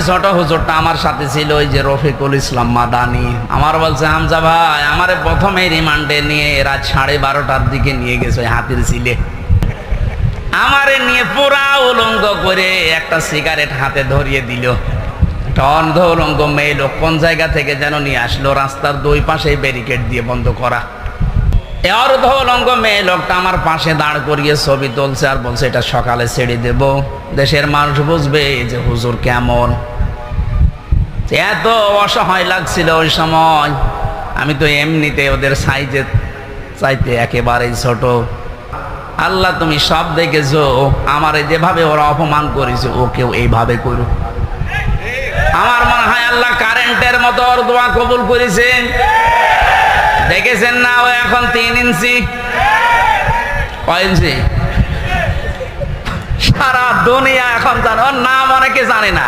ছোট হুজুরটা আমার সাথে ছিল, ওই যে রফিকুল ইসলাম মাদানি। আমার বলছে, হামজা ভাই, আমারে প্রথমে রিমান্ডে নিয়ে রাত 12:30টার দিকে নিয়ে গেছে হাতির ছিলে। আমারে নিয়ে পুরা উলঙ্গ করে একটা সিগারেট হাতে ধরিয়ে দিল। একটা অন্ধ উলঙ্গ মেয়ে লোক কোন জায়গা থেকে যেন নিয়ে আসলো, রাস্তার দুই পাশে ব্যারিকেড দিয়ে বন্ধ করা। এ অর্ধ উলঙ্গ মেয়ে লোকটা আমার পাশে দাঁড় করিয়ে ছবি তুলছে আর বলছে, এটা সকালে ছেড়ে দেব, দেশের মানুষ বুঝবে যে হুজুর কেমন। এত অসহায় লাগছিল ওই সময়। আমি তো এমনিতে ওদের সাইজে চাইতে একেবারেই ছোট। আল্লাহ তুমি সব দেখেছো, আমারে যেভাবে ওরা অপমান করেছে ওকেও এইভাবে করো। আমার মনে হয় আল্লাহ কারেন্টের মতো ওর দোয়া কবুল করেছে। দেখেছেন না, ও এখন 3 ইঞ্চি। কয় ইঞ্চি? সারা দুনিয়া এখন জানে, ওর নাম অনেকে জানে না।